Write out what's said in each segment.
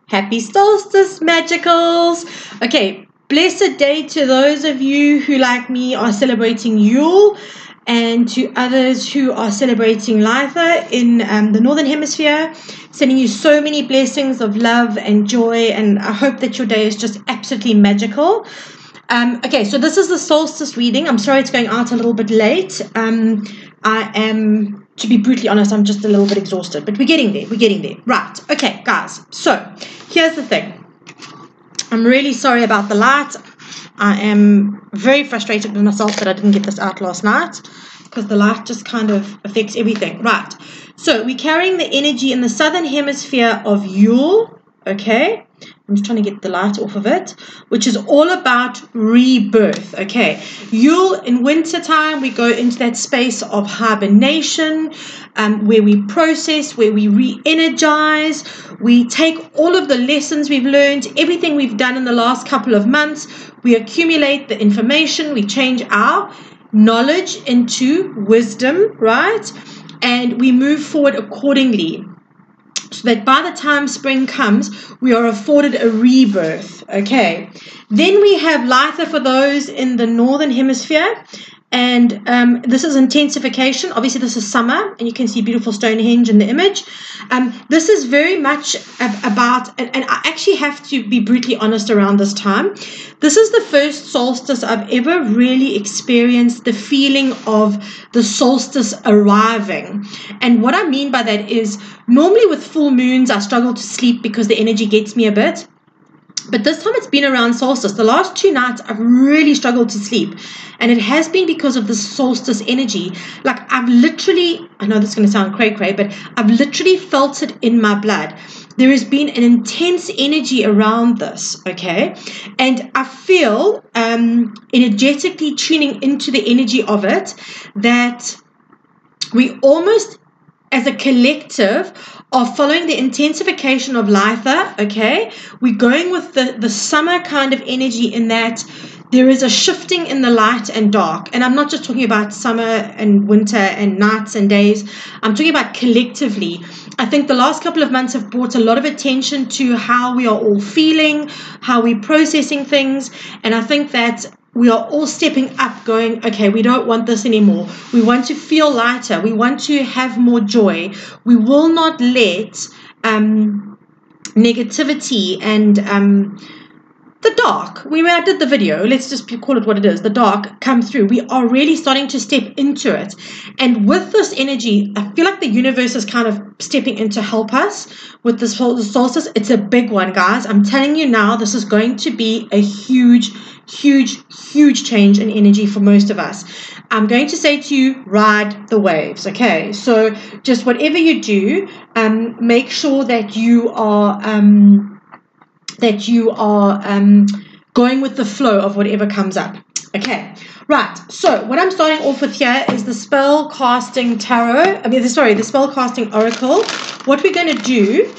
Happy Solstice, Magicals! Okay, blessed day to those of you who, like me, are celebrating Yule, and to others who are celebrating Litha in the Northern Hemisphere. Sending you so many blessings of love and joy, and I hope that your day is just absolutely magical. Okay, so this is the solstice reading. I'm sorry it's going out a little bit late. I am, to be brutally honest, I'm just a little bit exhausted, but we're getting there. Right, okay, guys, so here's the thing. I'm really sorry about the light. I am very frustrated with myself that I didn't get this out last night, because the light just kind of affects everything. Right, so we're carrying the energy in the southern hemisphere of Yule, okay? I'm just trying to get the light off of it, which is all about rebirth, okay? Yule, in winter time, we go into that space of hibernation, where we process, where we re-energize, we take all of the lessons we've learned, everything we've done in the last couple of months, we accumulate the information, we change our knowledge into wisdom, right? And we move forward accordingly, so that by the time spring comes, we are afforded a rebirth, okay? Then we have Litha for those in the northern hemisphere, and this is intensification. Obviously, this is summer, and you can see beautiful Stonehenge in the image. This is very much about, and I actually have to be brutally honest around this time. This is the first solstice I've ever really experienced the feeling of the solstice arriving. And what I mean by that is, normally with full moons, I struggle to sleep because the energy gets me a bit. But this time it's been around solstice. The last 2 nights I've really struggled to sleep. And it has been because of the solstice energy. Like, I've literally, I know this is going to sound cray-cray, but I've literally felt it in my blood. There has been an intense energy around this, okay? And I feel, energetically tuning into the energy of it, that we almost, as a collective, are following the intensification of Litha, okay? We're going with the summer kind of energy, in that there is a shifting in the light and dark. And I'm not just talking about summer and winter and nights and days. I'm talking about collectively. I think the last couple of months have brought a lot of attention to how we are all feeling, how we're processing things. And I think that we are all stepping up, going, okay, we don't want this anymore. We want to feel lighter. We want to have more joy. We will not let negativity and the dark, when I did the video, let's just call it what it is, the dark, come through. We are really starting to step into it. And with this energy, I feel like the universe is kind of stepping in to help us with this whole solstice. It's a big one, guys. I'm telling you now, this is going to be a huge change in energy for most of us. I'm going to say to you, ride the waves, okay? So just whatever you do, make sure that you are going with the flow of whatever comes up. Okay, right. So what I'm starting off with here is the spell casting tarot. The spell casting oracle. What we're going to do,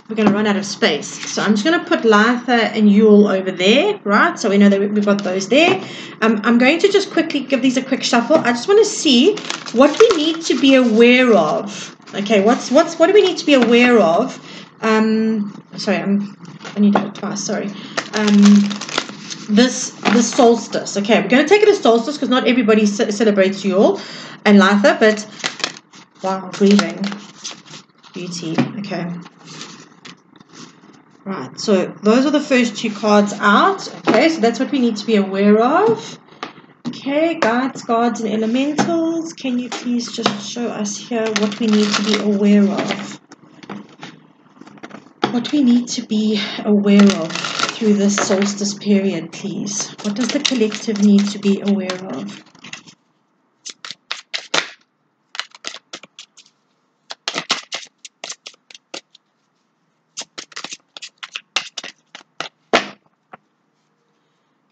we're going to run out of space. So I'm just going to put Litha and Yule over there, right? So we know that we've got those there. I'm going to just quickly give these a quick shuffle. I just want to see what we need to be aware of. Okay, what do we need to be aware of? Sorry, I need to twice, sorry. This solstice. Okay, we're going to take it as solstice because not everybody celebrates Yule and Litha, but wow, breathing. Beauty. Okay. Right, so those are the first 2 cards out. Okay, so that's what we need to be aware of. Okay, guides, gods, and elementals. Can you please just show us here what we need to be aware of? What we need to be aware of through this solstice period, please. What does the collective need to be aware of?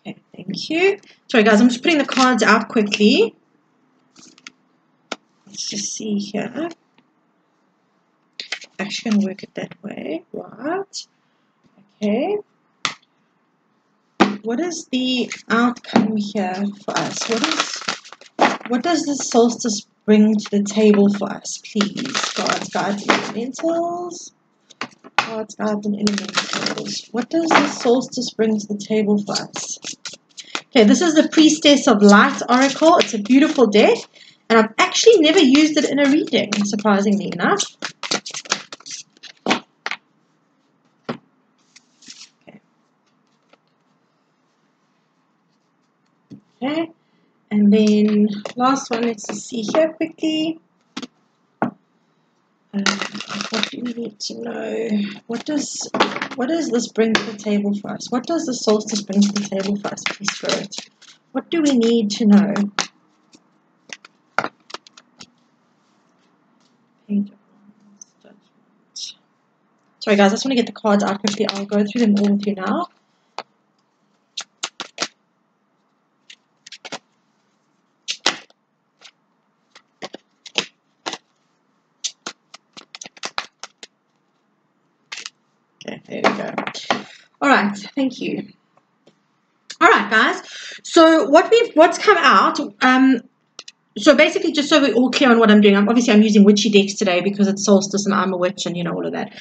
Okay, thank you. Sorry, guys, I'm just putting the cards out quickly. Let's just see here. Actually going to work it that way, right? Okay. What is the outcome here for us? What does the solstice bring to the table for us, please? Gods, guides, and elementals. Cards, guides, and elementals. What does the solstice bring to the table for us? Okay, this is the Priestess of Light Oracle. It's a beautiful deck, and I've actually never used it in a reading, surprisingly enough. Okay, and then last one, let's just see here quickly. What do we need to know? What does this bring to the table for us? What does the solstice bring to the table for us, Free Spirit? What do we need to know? Page of Wands, Judgment. Sorry guys, I just want to get the cards out quickly. I'll go through them all with you now. Okay, there we go. All right, thank you. All right, guys. So what's come out? So basically, just so we're all clear on what I'm doing, I'm using witchy decks today because it's solstice and I'm a witch and you know all of that.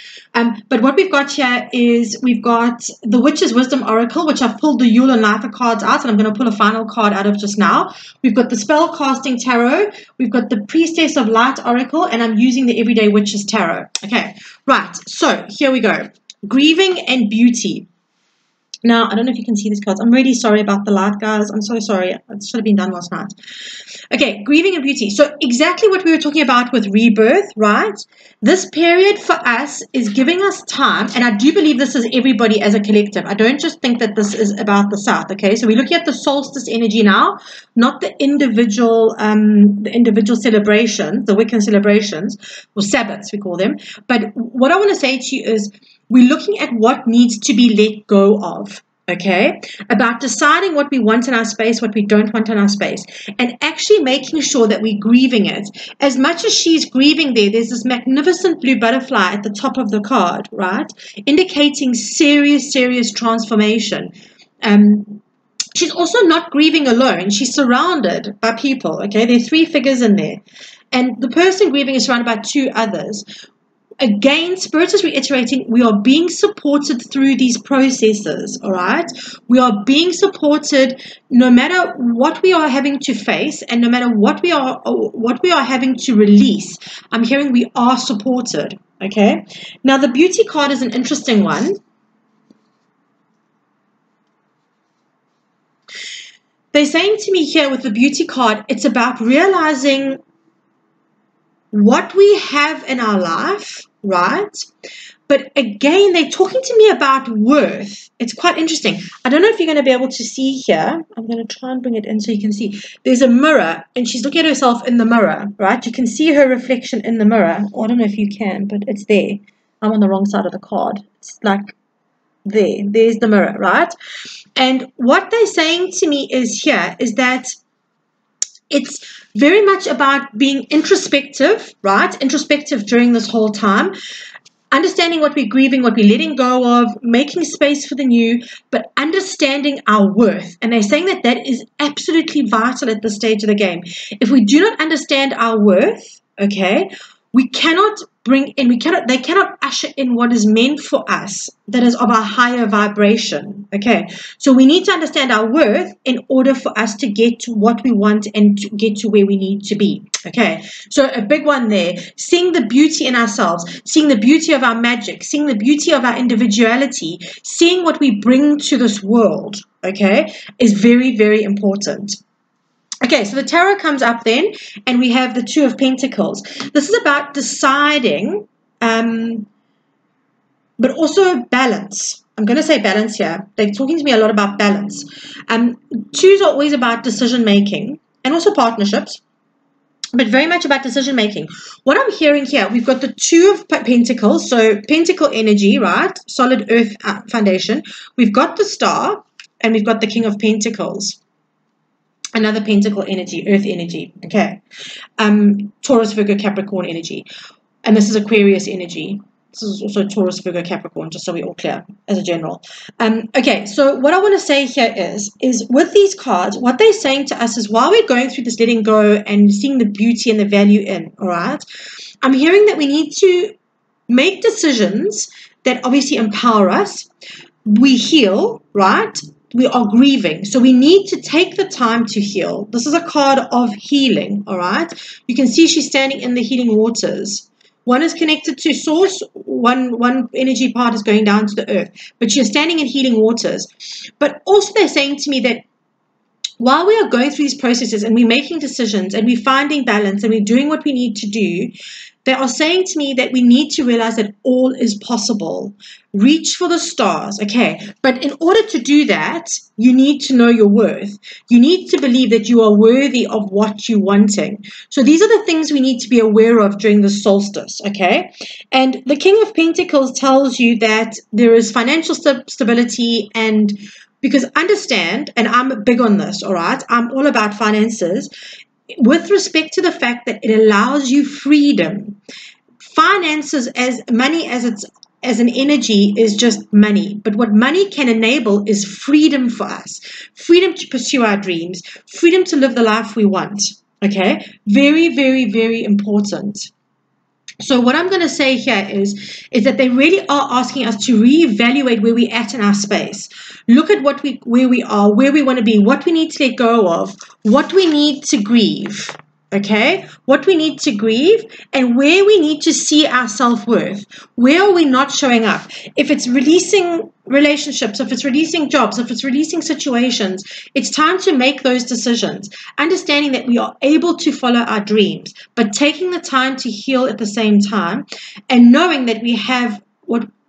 But what we've got here is we've got the Witch's Wisdom Oracle, which I've pulled the Yule and Lifer cards out, and I'm going to pull a final card out of just now. We've got the Spellcasting Tarot. We've got the Priestess of Light Oracle, and I'm using the Everyday Witches Tarot. Okay, right. So here we go. Grieving and beauty. Now, I don't know if you can see these cards. I'm really sorry about the light, guys. I'm so sorry. It should have been done last night. Okay, grieving and beauty. So exactly what we were talking about with rebirth, right? This period for us is giving us time, and I do believe this is everybody as a collective. I don't just think that this is about the South, okay? So we're looking at the solstice energy now, not the individual celebrations, the Wiccan celebrations, or Sabbats, we call them. But what I want to say to you is we're looking at what needs to be let go of. Okay, about deciding what we want in our space, what we don't want in our space, and actually making sure that we're grieving it. As much as she's grieving there's this magnificent blue butterfly at the top of the card, right? Indicating serious, serious transformation. She's also not grieving alone. She's surrounded by people, okay? There are 3 figures in there. And the person grieving is surrounded by 2 others. Again, Spirit is reiterating, we are being supported through these processes, all right? We are being supported no matter what we are having to face and no matter what we are having to release. I'm hearing we are supported, okay? Now, the beauty card is an interesting one. They're saying to me here with the beauty card, it's about realizing what we have in our life, right? But again, they're talking to me about worth. It's quite interesting. I don't know if you're going to be able to see here. I'm going to try and bring it in so you can see. There's a mirror, and she's looking at herself in the mirror, right? You can see her reflection in the mirror. Oh, I don't know if you can, but it's there. I'm on the wrong side of the card. It's like there. There's the mirror, right? And what they're saying to me is that it's very much about being introspective, right? Introspective during this whole time. Understanding what we're grieving, what we're letting go of, making space for the new, but understanding our worth. And they're saying that that is absolutely vital at this stage of the game. If we do not understand our worth, okay, we cannot bring in, they cannot usher in what is meant for us that is of a higher vibration, okay? So we need to understand our worth in order for us to get to what we want and to get to where we need to be, okay? So a big one there, seeing the beauty in ourselves, seeing the beauty of our magic, seeing the beauty of our individuality, seeing what we bring to this world, okay, is very, very important. Okay, so the tarot comes up then, and we have the 2 of Pentacles. This is about deciding, but also balance. I'm going to say balance here. They're talking to me a lot about balance. 2s are always about decision-making and also partnerships, but very much about decision-making. What I'm hearing here, we've got the 2 of Pentacles, so Pentacle energy, right? Solid earth foundation. We've got the Star, and we've got the King of Pentacles. Another pentacle energy, earth energy, okay. Taurus, Virgo, Capricorn energy. And this is Aquarius energy. This is also Taurus, Virgo, Capricorn, just so we're all clear as a general. Okay, so what I want to say here is with these cards, what they're saying to us is while we're going through this letting go and seeing the beauty and the value in, all right, I'm hearing that we need to make decisions that obviously empower us. We heal, right? We are grieving. So we need to take the time to heal. This is a card of healing, all right? You can see she's standing in the healing waters. One is connected to source, one energy part is going down to the earth. But you're standing in healing waters. But also they're saying to me that while we are going through these processes and we're making decisions and we're finding balance and we're doing what we need to do, they are saying to me that we need to realize that all is possible. Reach for the stars, okay? But in order to do that, you need to know your worth. You need to believe that you are worthy of what you're wanting. So these are the things we need to be aware of during the solstice, okay? And the King of Pentacles tells you that there is financial stability, and because understand, and I'm big on this, all right? I'm all about finances, with respect to the fact that it allows you freedom. Finances, as money as an energy, is just money. But what money can enable is freedom for us. Freedom to pursue our dreams. Freedom to live the life we want. Okay? Very, very, very important. So what I'm going to say here is that they really are asking us to reevaluate where we're at in our space. Look at where we are, where we want to be, what we need to let go of, what we need to grieve, okay? What we need to grieve, and where we need to see our self-worth. Where are we not showing up? If it's releasing relationships, if it's releasing jobs, if it's releasing situations, it's time to make those decisions. Understanding that we are able to follow our dreams, but taking the time to heal at the same time, and knowing that we have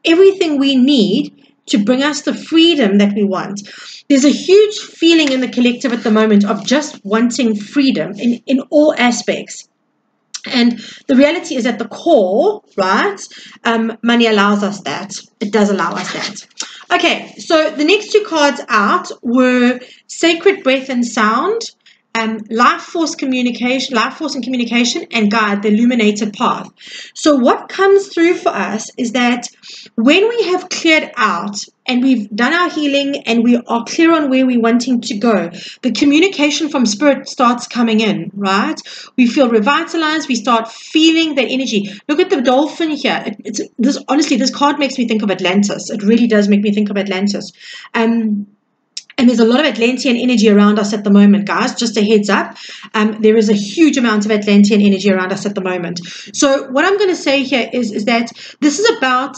everything we need to bring us the freedom that we want. There's a huge feeling in the collective at the moment of just wanting freedom in all aspects. And the reality is at the core, right, money allows us that. It does allow us that. Okay, so the next two cards out were Sacred Breath and Sound, life force and communication, and guide, the illuminated path. So what comes through for us is that when we have cleared out and we've done our healing and we are clear on where we're wanting to go, the communication from spirit starts coming in, right? We feel revitalized. We start feeling that energy. Look at the dolphin here. Honestly, this card makes me think of Atlantis. It really does make me think of Atlantis. And there's a lot of Atlantean energy around us at the moment, guys. Just a heads up. There is a huge amount of Atlantean energy around us at the moment. So what I'm going to say here is that this is about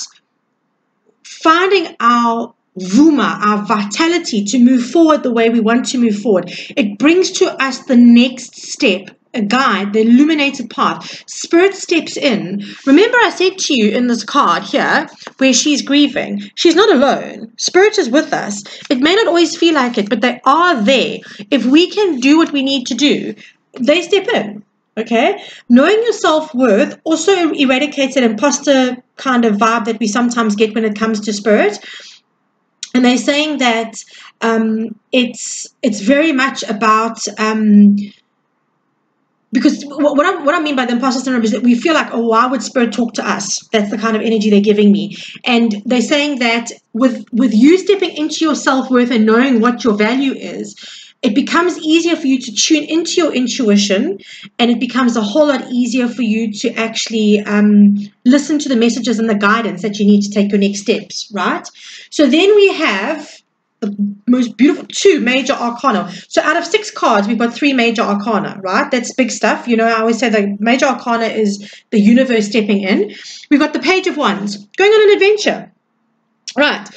finding our vuma, our vitality to move forward the way we want to move forward. It brings to us the next step, a guide, the illuminated path. Spirit steps in. Remember I said to you in this card here, where she's grieving, she's not alone. Spirit is with us. It may not always feel like it, but they are there. If we can do what we need to do, they step in. Okay? Knowing your self-worth also eradicates an imposter kind of vibe that we sometimes get when it comes to spirit. And they're saying that it's very much about because what I mean by the imposter syndrome is that we feel like, oh, why would spirit talk to us? That's the kind of energy they're giving me. And they're saying that with you stepping into your self-worth and knowing what your value is, it becomes easier for you to tune into your intuition, and it becomes a whole lot easier for you to actually listen to the messages and the guidance that you need to take your next steps, right? So then we have the most beautiful two major arcana. So out of 6 cards, we've got 3 major arcana, right? That's big stuff. You know, I always say the major arcana is the universe stepping in. We've got the Page of Wands, going on an adventure. Right,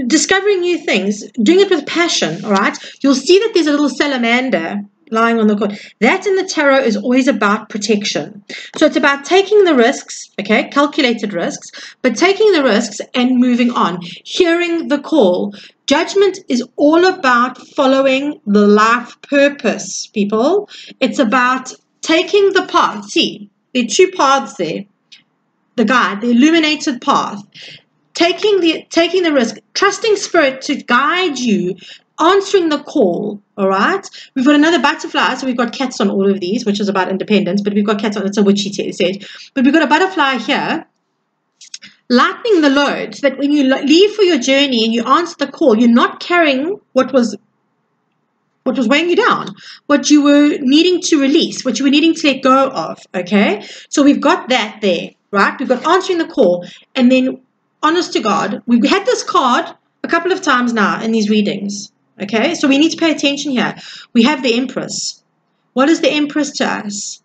discovering new things, doing it with passion, all right? You'll see that there's a little salamander lying on the court. That in the tarot is always about protection. So it's about taking the risks, okay, calculated risks, but taking the risks and moving on, hearing the call. Judgment is all about following the life purpose, people. It's about taking the path. See, there are 2 paths there. The guide, the illuminated path. Taking the risk, trusting spirit to guide you, answering the call, all right? We've got another butterfly, so we've got cats on all of these, which is about independence, but we've got cats on, it's a witchy said. But we've got a butterfly here, lightening the load, so that when you leave for your journey and you answer the call, you're not carrying what was weighing you down, what you were needing to release, what you were needing to let go of, okay? So we've got that there. right? We've got answering the call. And then, honest to God, we've had this card a couple of times now in these readings. Okay, so we need to pay attention here. We have the Empress. What is the Empress to us?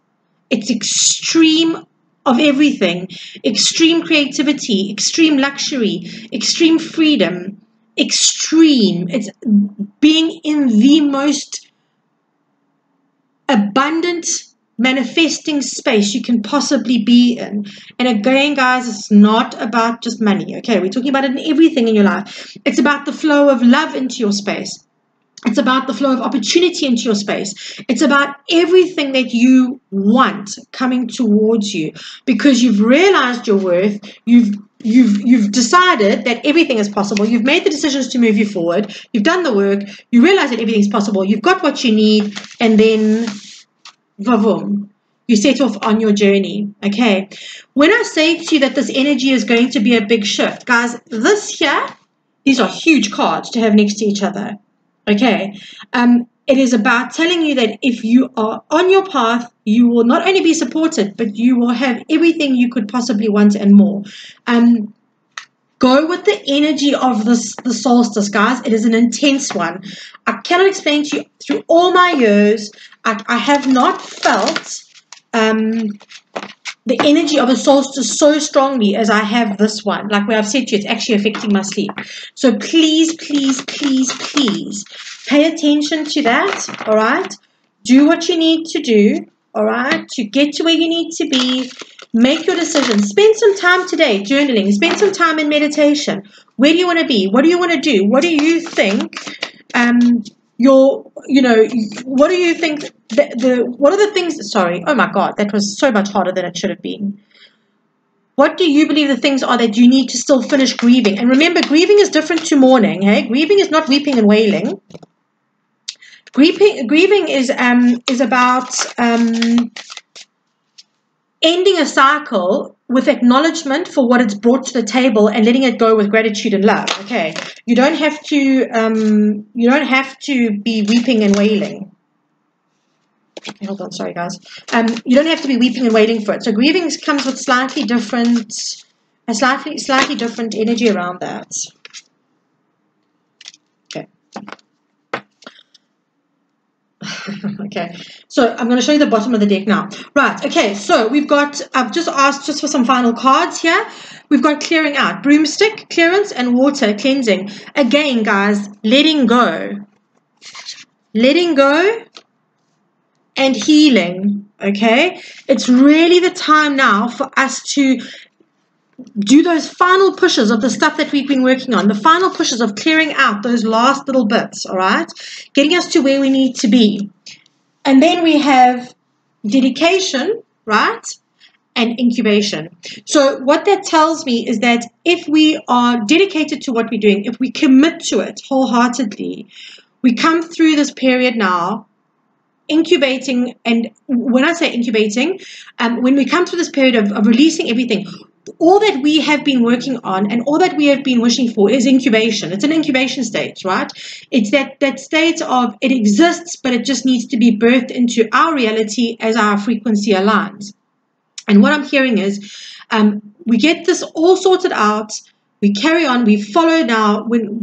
It's extreme of everything. Extreme creativity, extreme luxury, extreme freedom, extreme. It's being in the most abundant manifesting space you can possibly be in. And again, guys, it's not about just money. Okay, we're talking about it in everything in your life. It's about the flow of love into your space. It's about the flow of opportunity into your space. It's about everything that you want coming towards you, because you've realized your worth. You've decided that everything is possible. You've made the decisions to move you forward. You've done the work. You realize that everything's possible. You've got what you need, and then vavoom, you set off on your journey. Okay, when I say to you that this energy is going to be a big shift, guys, this here, these are huge cards to have next to each other. Okay, it is about telling you that if you are on your path, you will not only be supported, but you will have everything you could possibly want and more. Go with the energy of the solstice, guys. It is an intense one. I cannot explain to you, through all my years, I have not felt the energy of a solstice so strongly as I have this one. Like where I've said to you, it's actually affecting my sleep. So please, please, please, please pay attention to that, all right? Do what you need to do, all right, to get to where you need to be. Make your decisions. Spend some time today journaling. Spend some time in meditation. Where do you want to be? What do you want to do? What do you think what do you think what are the things, sorry, oh my God, that was so much harder than it should have been. What do you believe the things are that you need to still finish grieving? And remember, grieving is different to mourning. Hey, grieving is not weeping and wailing. Grieving is about ending a cycle with acknowledgement for what it's brought to the table and letting it go with gratitude and love. Okay, you don't have to be weeping and wailing. Okay, hold on, sorry guys. You don't have to be weeping and wailing for it. So grieving comes with slightly different energy around that. Okay. Okay, so I'm going to show you the bottom of the deck now. Right, okay, so we've got, I've just asked just for some final cards here. We've got clearing out, broomstick, clearance, and water, cleansing. Again, guys, letting go. Letting go and healing, okay? It's really the time now for us to do those final pushes of the stuff that we've been working on, the final pushes of clearing out those last little bits, all right? Getting us to where we need to be. And then we have dedication, right? And incubation. So what that tells me is that if we are dedicated to what we're doing, if we commit to it wholeheartedly, we come through this period now incubating. And when I say incubating, when we come through this period of releasing everything, all that we have been working on and all that we have been wishing for is incubation. It's an incubation stage, right? It's that state of it exists, but it just needs to be birthed into our reality as our frequency aligns. And what I'm hearing is we get this all sorted out. We carry on. We follow now when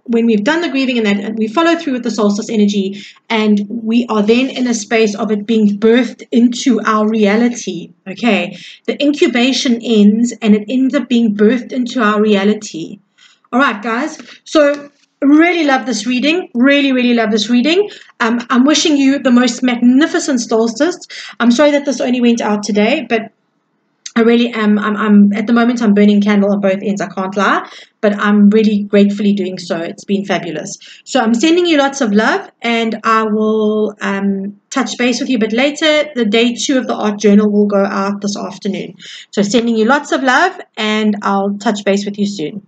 we've done the grieving and that, and we follow through with the solstice energy, and we are then in a space of it being birthed into our reality. Okay, the incubation ends and it ends up being birthed into our reality. All right, guys. So really love this reading. Really, really love this reading. I'm wishing you the most magnificent solstice. I'm sorry that this only went out today, but I really am. I'm at the moment I'm burning candle on both ends. I can't lie, but I'm really gratefully doing so. It's been fabulous. So I'm sending you lots of love, and I will touch base with you a bit later. The day 2 of the art journal will go out this afternoon. So sending you lots of love, and I'll touch base with you soon.